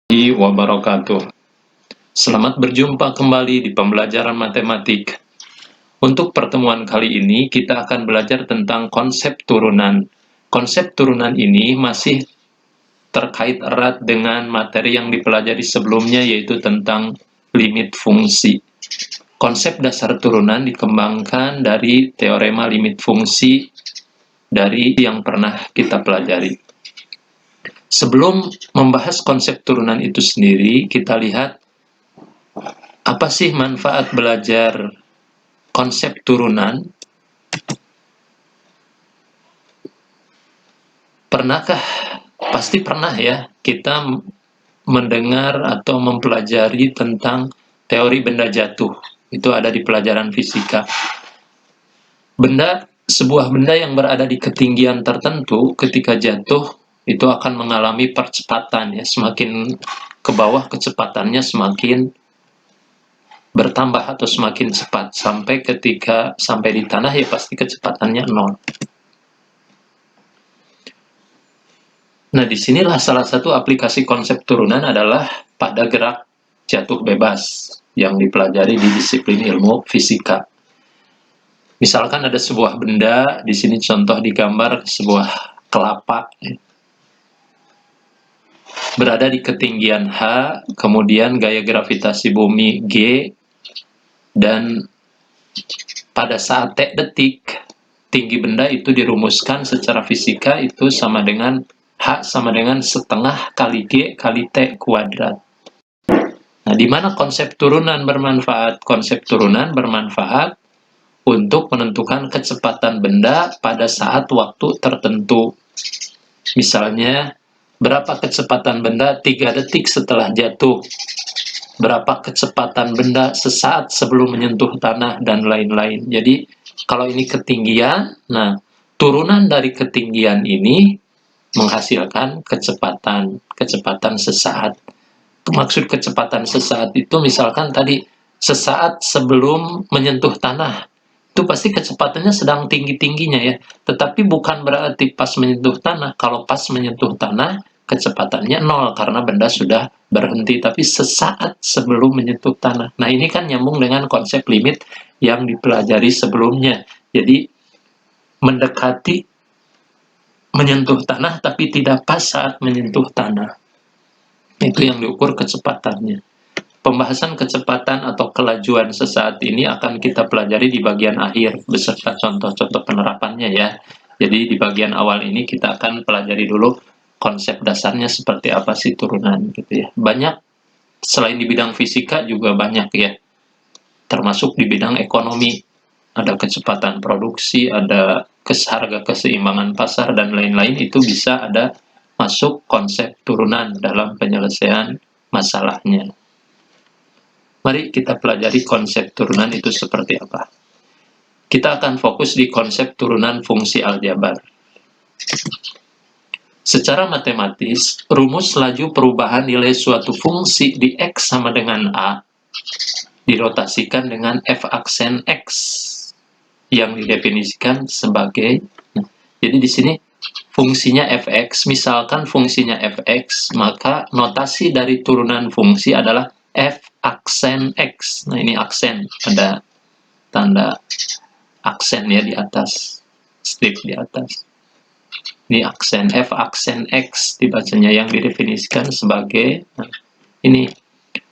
Wabarakatuh. Selamat berjumpa kembali di pembelajaran matematik. Untuk pertemuan kali ini, kita akan belajar tentang konsep turunan. Konsep turunan ini masih terkait erat dengan materi yang dipelajari sebelumnya, yaitu tentang limit fungsi. Konsep dasar turunan dikembangkan dari teorema limit fungsi dari yang pernah kita pelajari. Sebelum membahas konsep turunan itu sendiri, kita lihat apa sih manfaat belajar konsep turunan? Pernahkah? Pasti pernah ya, kita mendengar atau mempelajari tentang teori benda jatuh. Itu ada di pelajaran fisika. Sebuah benda yang berada di ketinggian tertentu ketika jatuh itu akan mengalami percepatan ya, semakin ke bawah kecepatannya semakin bertambah atau semakin cepat sampai ketika sampai di tanah ya pasti kecepatannya 0. Nah, disinilah salah satu aplikasi konsep turunan adalah pada gerak jatuh bebas yang dipelajari di disiplin ilmu fisika. Misalkan ada sebuah benda, di sini contoh digambar sebuah kelapa berada di ketinggian H, kemudian gaya gravitasi bumi G, dan pada saat T detik, tinggi benda itu dirumuskan secara fisika itu sama dengan H sama dengan setengah kali G kali T kuadrat. Nah, di mana konsep turunan bermanfaat? Konsep turunan bermanfaat untuk menentukan kecepatan benda pada saat waktu tertentu. Misalnya, berapa kecepatan benda 3 detik setelah jatuh, berapa kecepatan benda sesaat sebelum menyentuh tanah, dan lain-lain. Jadi, kalau ini ketinggian, nah, turunan dari ketinggian ini menghasilkan kecepatan sesaat. Maksud kecepatan sesaat itu misalkan tadi sesaat sebelum menyentuh tanah, itu pasti kecepatannya sedang tinggi-tingginya ya, tetapi bukan berarti pas menyentuh tanah. Kalau pas menyentuh tanah kecepatannya 0 karena benda sudah berhenti, tapi sesaat sebelum menyentuh tanah. Nah, ini kan nyambung dengan konsep limit yang dipelajari sebelumnya. Jadi mendekati menyentuh tanah tapi tidak pas saat menyentuh tanah. Itu yang diukur kecepatannya. Pembahasan kecepatan atau kelajuan sesaat ini akan kita pelajari di bagian akhir beserta contoh-contoh penerapannya ya. Jadi di bagian awal ini kita akan pelajari dulu konsep dasarnya seperti apa sih turunan gitu ya. Banyak selain di bidang fisika juga banyak ya. Termasuk di bidang ekonomi. Ada kecepatan produksi, ada harga keseimbangan pasar, dan lain-lain itu bisa ada masuk konsep turunan dalam penyelesaian masalahnya. Mari kita pelajari konsep turunan itu seperti apa. Kita akan fokus di konsep turunan fungsi aljabar. Secara matematis, rumus laju perubahan nilai suatu fungsi di X sama dengan A dirotasikan dengan F aksen X yang didefinisikan sebagai, jadi di sini fungsinya fx, misalkan fungsinya fx, maka notasi dari turunan fungsi adalah f aksen x. Nah, ini aksen, ada tanda aksen ya di atas, strip di atas. Ini aksen, f aksen x dibacanya yang didefinisikan sebagai, nah, ini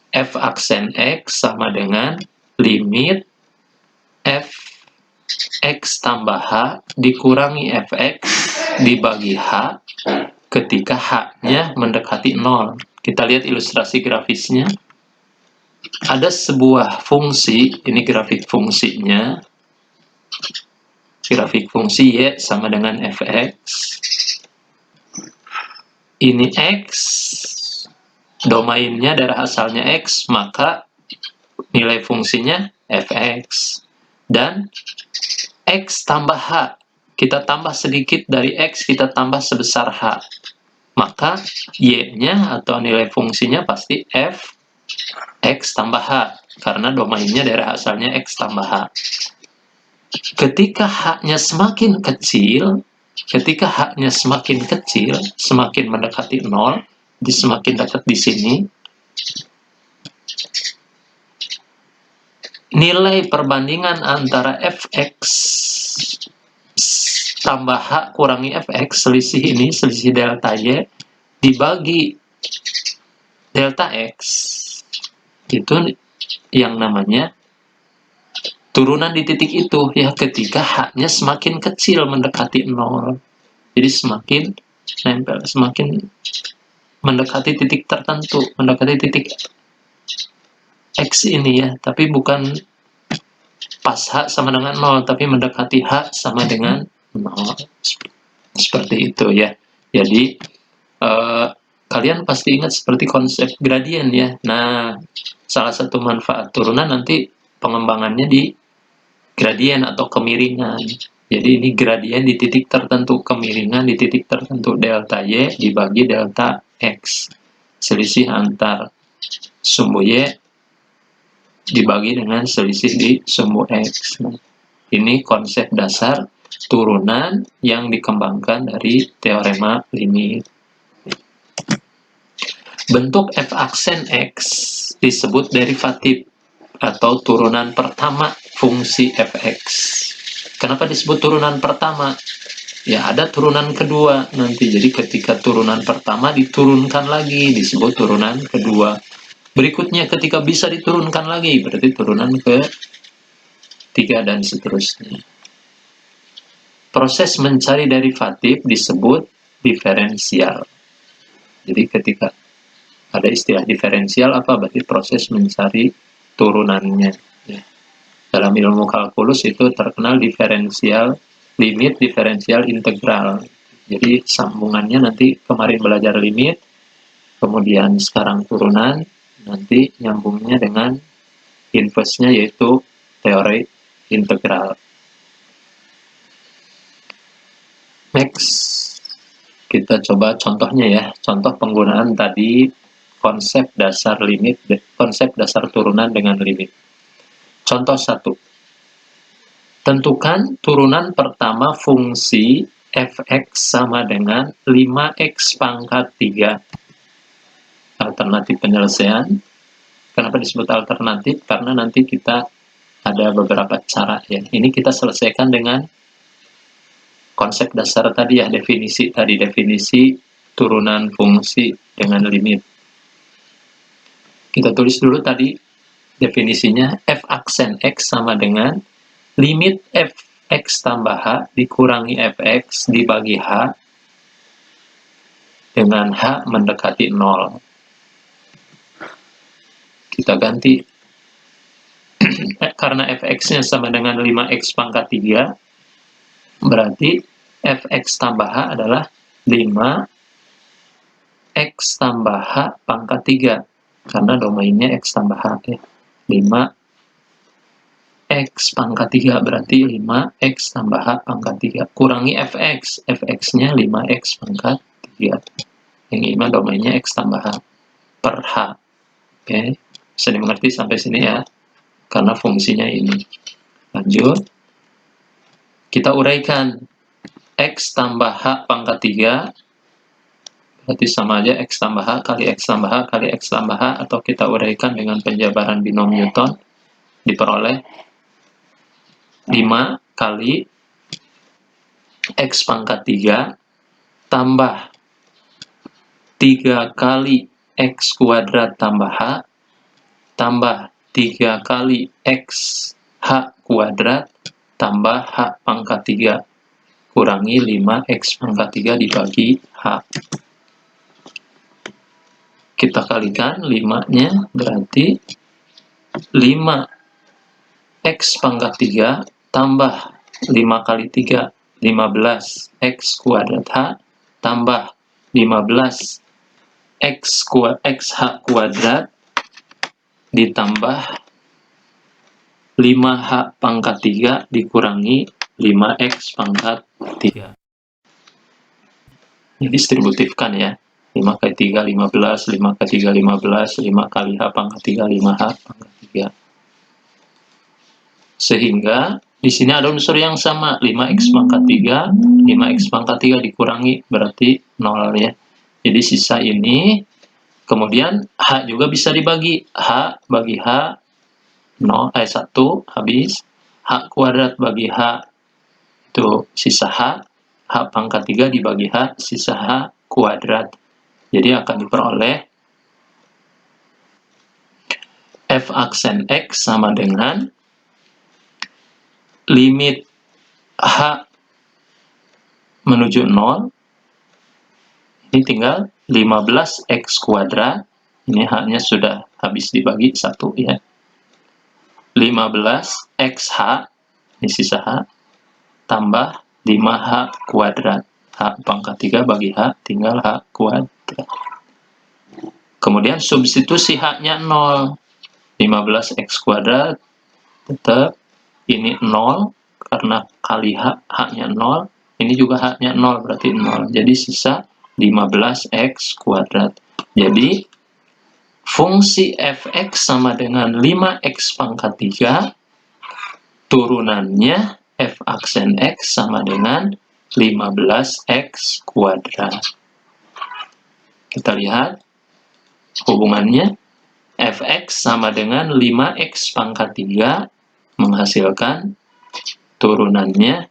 f aksen x sama dengan limit f X tambah H dikurangi Fx dibagi H ketika H-nya mendekati 0. Kita lihat ilustrasi grafisnya. Ada sebuah fungsi, ini grafik fungsinya. Grafik fungsi Y sama dengan Fx. Ini X, domainnya dari asalnya X, maka nilai fungsinya Fx. Dan X tambah H, kita tambah sedikit dari X, kita tambah sebesar H. Maka Y-nya atau nilai fungsinya pasti F X tambah H, karena domainnya dari asalnya X tambah H. Ketika H-nya semakin kecil, semakin mendekati 0, semakin dekat di sini, nilai perbandingan antara fx tambah h kurangi fx, selisih ini, selisih delta y, dibagi delta x, itu yang namanya turunan di titik itu, ya, ketika h-nya semakin kecil mendekati 0. Jadi semakin nempel, semakin mendekati titik tertentu, mendekati titik x ini, ya, tapi bukan pas h sama dengan 0, tapi mendekati h sama dengan 0. Seperti itu, ya. Jadi kalian pasti ingat seperti konsep gradien, ya. Nah, salah satu manfaat turunan nanti pengembangannya di gradien atau kemiringan. Jadi ini gradien di titik tertentu, kemiringan di titik tertentu, delta y dibagi delta x, selisih antar sumbu y dibagi dengan selisih di sumbu x. Nah, ini konsep dasar turunan yang dikembangkan dari teorema limit. Bentuk f aksen x disebut derivatif atau turunan pertama fungsi fx. Kenapa disebut turunan pertama? Ya, ada turunan kedua nanti. Jadi ketika turunan pertama diturunkan lagi, disebut turunan kedua. Berikutnya ketika bisa diturunkan lagi, berarti turunan ke-3 dan seterusnya. Proses mencari derivatif disebut diferensial. Jadi ketika ada istilah diferensial, apa? Berarti proses mencari turunannya. Ya. Dalam ilmu kalkulus itu terkenal diferensial limit, diferensial integral. Jadi sambungannya nanti kemarin belajar limit, kemudian sekarang turunan, nanti nyambungnya dengan inverse-nya yaitu teori integral. Next, kita coba contohnya, ya. Contoh penggunaan tadi konsep dasar limit, konsep dasar turunan dengan limit. Contoh 1. Tentukan turunan pertama fungsi fx sama dengan 5x pangkat 3. Alternatif penyelesaian. Kenapa disebut alternatif? Karena nanti kita ada beberapa cara, ya. Ini kita selesaikan dengan konsep dasar tadi, ya, definisi turunan fungsi dengan limit. Kita tulis dulu tadi definisinya, f aksen x sama dengan limit fx tambah h dikurangi fx dibagi h dengan h mendekati 0. Kita ganti, karena fx-nya sama dengan 5x pangkat 3, berarti fx tambah h adalah 5x tambah h pangkat 3, karena domainnya x tambah h, ya. 5x pangkat 3 berarti 5x tambah h pangkat 3 kurangi fx, fx-nya 5x pangkat 3, yang 5 domainnya x tambah h per h. Oke, bisa dimengerti sampai sini, ya, karena fungsinya ini. Lanjut, kita uraikan. X tambah h pangkat 3 berarti sama aja x tambah h kali x tambah h kali x tambah h, atau kita uraikan dengan penjabaran binom Newton, diperoleh 5 kali x pangkat 3 tambah 3 kali x kuadrat tambah h tambah 3 kali x h kuadrat tambah h pangkat 3 kurangi 5x pangkat 3 dibagi h. Kita kalikan 5-nya, berarti 5x pangkat 3 tambah 5 kali 3, 15x kuadrat h tambah 15 xh kuadrat ditambah 5h pangkat 3 dikurangi 5x pangkat 3. Ini distributifkan, ya. 5 kali 3, 15, 5 kali 3, 15, 5 kali h pangkat 3, 5h pangkat 3. Sehingga di sini ada unsur yang sama, 5x pangkat 3, 5x pangkat 3 dikurangi, berarti 0, ya. Jadi sisa ini, kemudian H juga bisa dibagi. H bagi H, 1 habis. H kuadrat bagi H, itu sisa H. H pangkat 3 dibagi H, sisa H kuadrat. Jadi akan diperoleh F aksen X sama dengan limit H menuju 0, ini tinggal 15X kuadrat, ini H-nya sudah habis dibagi 1 ya, 15XH, ini sisa H, tambah 5H kuadrat, H pangkat 3 bagi H, tinggal H kuadrat. Kemudian substitusi H-nya 0, 15X kuadrat, tetap, ini 0, karena kali H, H-nya 0, ini juga H-nya 0, berarti 0. Jadi sisa 15X kuadrat. Jadi, fungsi fx sama dengan 5X pangkat 3, turunannya f aksen X sama dengan 15X kuadrat. Kita lihat hubungannya. Fx sama dengan 5X pangkat 3 menghasilkan turunannya,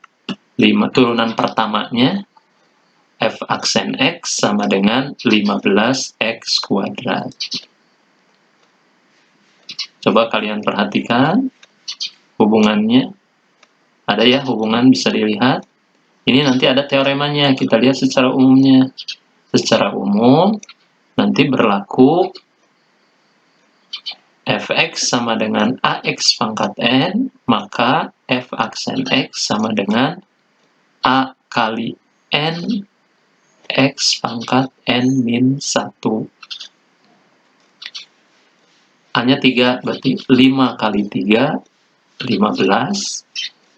turunan pertamanya f aksen X sama dengan 15X kuadrat. Coba kalian perhatikan hubungannya. Ada ya hubungan, bisa dilihat. Ini nanti ada teoremanya, kita lihat secara umumnya. Secara umum, nanti berlaku fx sama dengan ax pangkat n, maka f aksen x sama dengan a kali n x pangkat n min 1. A-nya 3, berarti 5 kali 3, 15.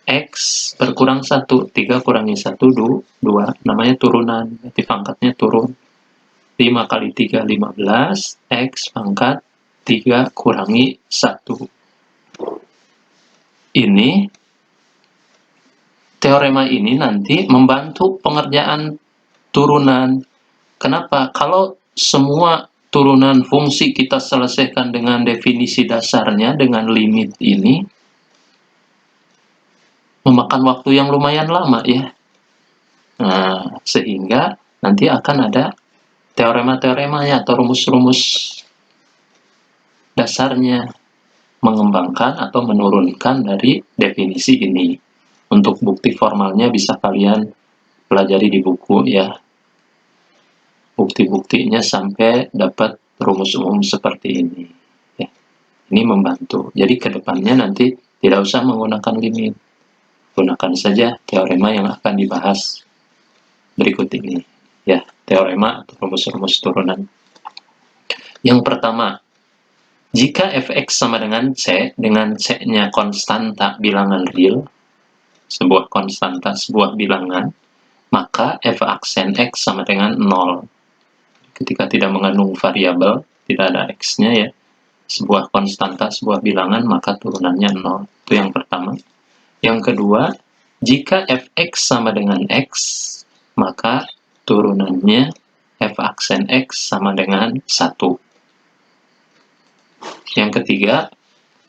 X berkurang 1, 3 kurangi 1, 2. Namanya turunan, berarti pangkatnya turun. 5 kali 3, 15. X pangkat 3 kurangi 1. Ini, teorema ini nanti membantu pengerjaan turunan. Kenapa? Kalau semua turunan fungsi kita selesaikan dengan definisi dasarnya, dengan limit ini, memakan waktu yang lumayan lama ya. Nah, sehingga nanti akan ada teorema-teoremanya atau rumus-rumus dasarnya, mengembangkan atau menurunkan dari definisi ini. Untuk bukti formalnya bisa kalian pelajari di buku ya. Bukti-buktinya sampai dapat rumus umum seperti ini. Ya. Ini membantu. Jadi kedepannya nanti tidak usah menggunakan limit. Gunakan saja teorema yang akan dibahas berikut ini. Ya, teorema atau rumus-rumus turunan. Yang pertama, jika fx sama dengan c C-nya konstanta bilangan real, sebuah konstanta, sebuah bilangan, maka f aksen x sama dengan 0. Ketika tidak mengandung variabel, tidak ada x-nya ya, sebuah konstanta, sebuah bilangan, maka turunannya 0. Itu yang pertama. Yang kedua, jika fx sama dengan x, maka turunannya f aksen x sama dengan 1. Yang ketiga,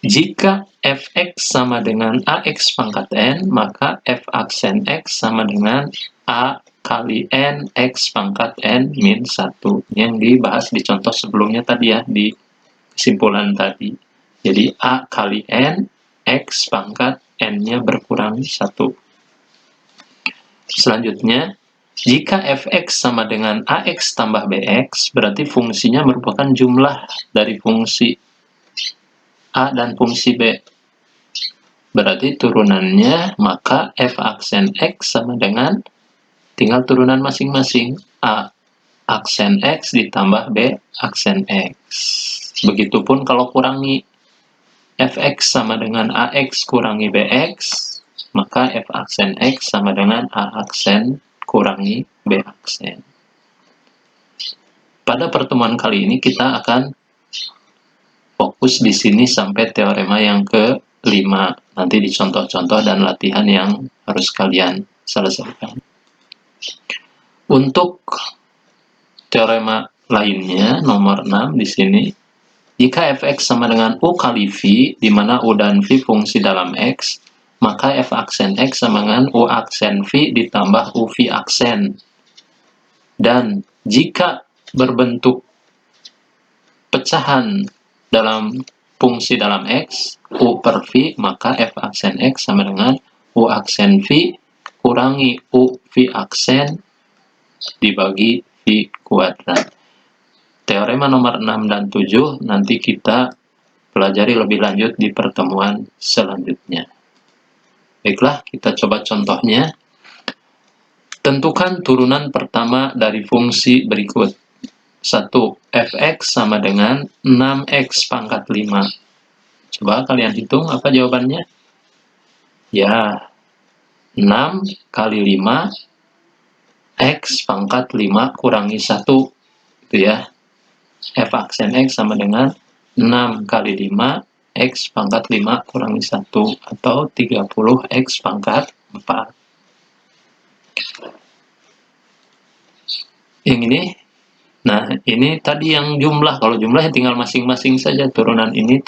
jika fx sama dengan ax pangkat n, maka f aksen x sama dengan a kali n x pangkat n min 1. Yang dibahas di contoh sebelumnya tadi ya, di kesimpulan tadi. Jadi a kali n x pangkat n-nya berkurang 1. Selanjutnya, jika fx sama dengan ax tambah bx, berarti fungsinya merupakan jumlah dari fungsi a dan fungsi b. Berarti turunannya, maka f aksen x sama dengan, tinggal turunan masing-masing, a aksen x ditambah b aksen x. Begitupun kalau kurangi, fx sama dengan ax kurangi bx, maka f aksen x sama dengan a aksen kurangi b aksen. Pada pertemuan kali ini kita akan fokus di sini sampai teorema yang ke-5. Nanti di contoh-contoh dan latihan yang harus kalian selesaikan. Untuk teorema lainnya, nomor 6 di sini. Jika fx sama dengan U kali V, di mana U dan V fungsi dalam X, maka f aksen X sama dengan U aksen V ditambah U V aksen. Dan jika berbentuk pecahan dalam fungsi dalam X, U per V, maka f aksen X sama dengan U aksen V kurangi U V aksen dibagi V kuadrat. Teorema nomor 6 dan 7 nanti kita pelajari lebih lanjut di pertemuan selanjutnya. Baiklah, kita coba contohnya. Tentukan turunan pertama dari fungsi berikut. 1. Fx sama dengan 6x pangkat 5. Coba kalian hitung apa jawabannya. Ya, 6 kali 5, x pangkat 5 kurangi 1. Itu ya. F aksen X sama dengan 6 kali 5, X pangkat 5 kurangi 1, atau 30 X pangkat 4. Yang ini, nah ini tadi yang jumlah, kalau jumlah tinggal masing-masing saja, turunan ini,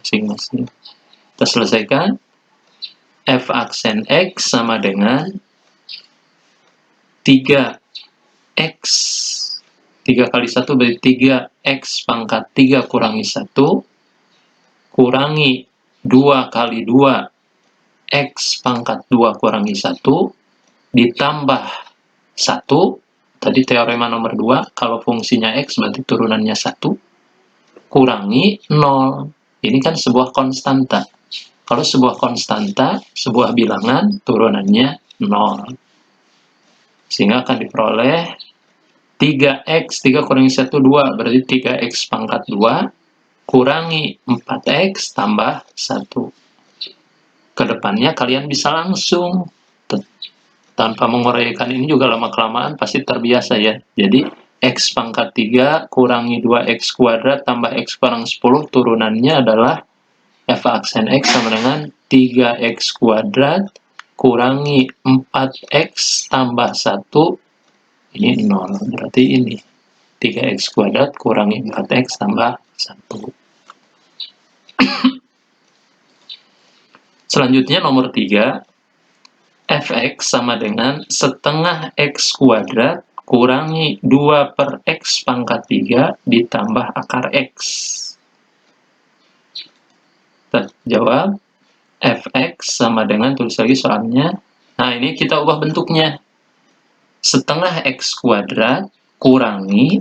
masing-masing. Kita selesaikan. F aksen X sama dengan 3X. 3 kali 1 berarti 3x pangkat 3 kurangi 1, kurangi 2 kali 2, x pangkat 2 kurangi 1, ditambah 1, tadi teorema nomor 2, kalau fungsinya x berarti turunannya 1, kurangi 0. Ini kan sebuah konstanta. Kalau sebuah konstanta, sebuah bilangan, turunannya 0. Sehingga akan diperoleh 3x, 3 kurangi 1, 2, berarti 3x pangkat 2, kurangi 4x tambah 1. Kedepannya kalian bisa langsung, tanpa menguraikan ini juga lama-kelamaan pasti terbiasa ya. Jadi, x pangkat 3 kurangi 2x kuadrat tambah x kurang 10, turunannya adalah f aksen x sama dengan 3x kuadrat kurangi 4x tambah 1, ini 0, berarti ini 3x kuadrat kurangi 4x tambah 1. Selanjutnya nomor 3, fx sama dengan setengah x kuadrat kurangi 2 per x pangkat 3 ditambah akar x. Kita jawab, fx sama dengan, tulis lagi soalnya, nah ini kita ubah bentuknya. Setengah x kuadrat kurangi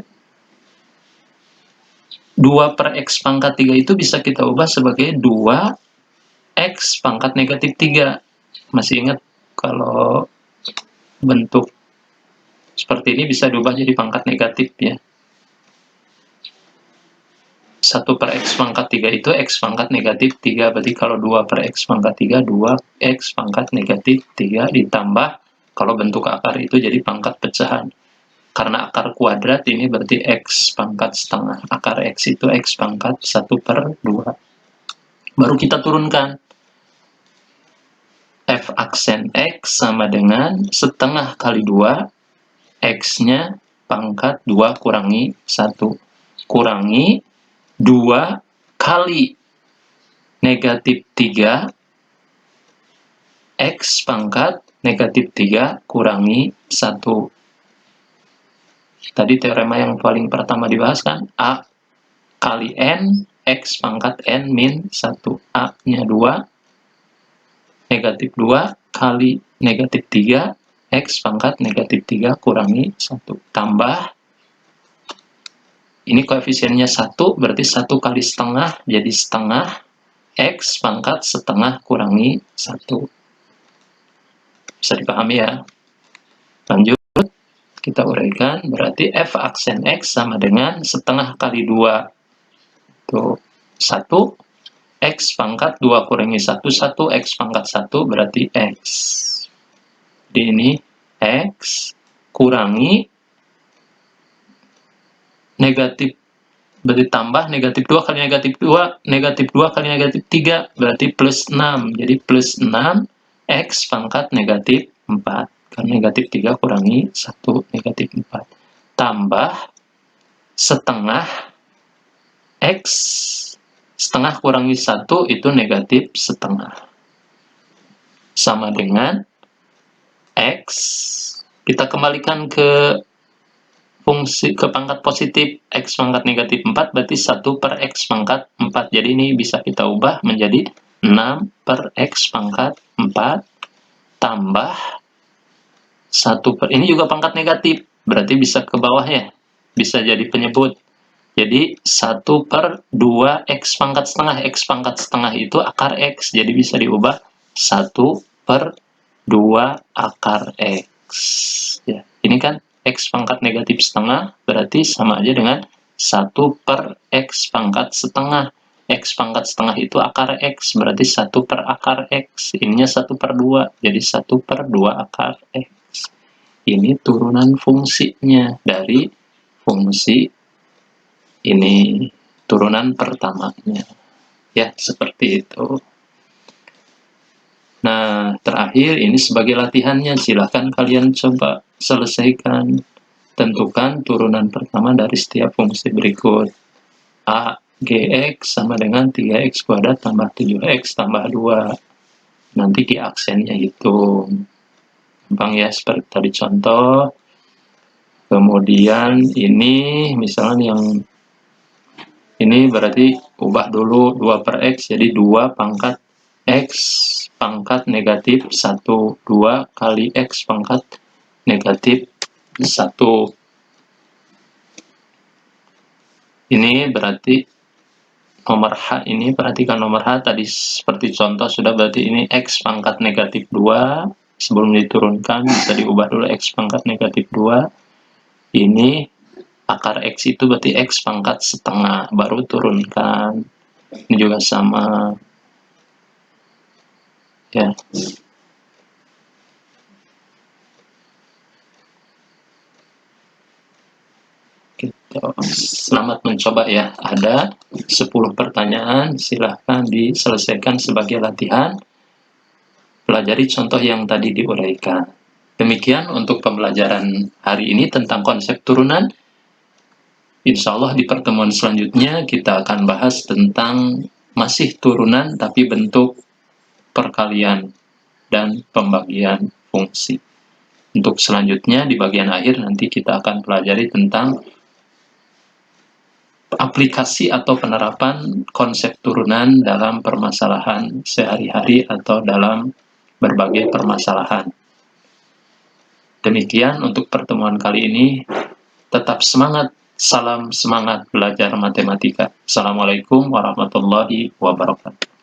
2 per x pangkat 3 itu bisa kita ubah sebagai 2x pangkat negatif 3. Masih ingat kalau bentuk seperti ini bisa diubah jadi pangkat negatif ya. 1 per x pangkat 3 itu x pangkat negatif 3. Berarti kalau 2 per x pangkat 3, 2x pangkat negatif 3 ditambah, kalau bentuk akar itu jadi pangkat pecahan. Karena akar kuadrat ini berarti x pangkat setengah. Akar x itu x pangkat 1 per 2. Baru kita turunkan. F aksen x sama dengan setengah kali 2, x-nya pangkat 2 kurangi 1. Kurangi 2 kali negatif 3, x pangkat negatif 3 kurangi 1. Tadi teorema yang paling pertama dibahas kan, A kali N, X pangkat N min 1. A-nya 2, negatif 2 kali negatif 3, X pangkat negatif 3 kurangi 1. Tambah, ini koefisiennya 1, berarti 1 kali setengah, jadi setengah, X pangkat setengah kurangi 1. Bisa dipahami ya? Lanjut. Kita uraikan, berarti f aksen x sama dengan setengah kali 2 itu 1, x pangkat 2 kurangi 1, 1, x pangkat 1 berarti x. Jadi ini x kurangi negatif, berarti tambah negatif 2 kali negatif 2, negatif 2 kali negatif 3, berarti plus 6. Jadi plus 6, x pangkat negatif 4. Karena negatif 3 kurangi 1, negatif 4. tambah setengah X setengah kurangi 1 itu negatif setengah. Sama dengan X, kita kembalikan ke fungsi, ke pangkat positif, X pangkat negatif 4, berarti 1 per X pangkat 4. Jadi ini bisa kita ubah menjadi 6 per X pangkat 4 tambah 1 per, ini juga pangkat negatif, berarti bisa ke bawah ya, bisa jadi penyebut. Jadi 1 per 2 X pangkat setengah. X pangkat setengah itu akar X. Jadi bisa diubah 1 per 2 akar X. Ya, ini kan X pangkat negatif setengah, berarti sama aja dengan 1 per X pangkat setengah. X pangkat setengah itu akar X, berarti 1 per akar X. Ininya 1 per 2, jadi 1 per 2 akar X. Ini turunan fungsinya dari fungsi ini, turunan pertamanya. Ya, seperti itu. Nah, terakhir ini sebagai latihannya, silahkan kalian coba selesaikan. Tentukan turunan pertama dari setiap fungsi berikut. A, Gx sama dengan 3x kuadrat tambah 7x tambah 2. Nanti di aksennya hitung. Gampang ya, seperti tadi contoh. Kemudian ini, misalnya yang ini berarti ubah dulu 2 per X, jadi 2 pangkat X pangkat negatif 1. 2 kali X pangkat negatif 1. Ini berarti nomor H ini, perhatikan nomor H tadi seperti contoh sudah, berarti ini X pangkat negatif 2. Sebelum diturunkan bisa diubah dulu X pangkat negatif 2. Ini akar X itu berarti X pangkat setengah, baru turunkan. Ini juga sama. Ya. Gitu. Selamat mencoba ya. Ada 10 pertanyaan, silahkan diselesaikan sebagai latihan. Pelajari contoh yang tadi diuraikan. Demikian untuk pembelajaran hari ini tentang konsep turunan. Insya Allah di pertemuan selanjutnya kita akan bahas tentang masih turunan tapi bentuk perkalian dan pembagian fungsi. Untuk selanjutnya di bagian akhir nanti kita akan pelajari tentang aplikasi atau penerapan konsep turunan dalam permasalahan sehari-hari atau dalam berbagai permasalahan. Demikian untuk pertemuan kali ini. Tetap semangat. Salam semangat belajar matematika. Assalamualaikum warahmatullahi wabarakatuh.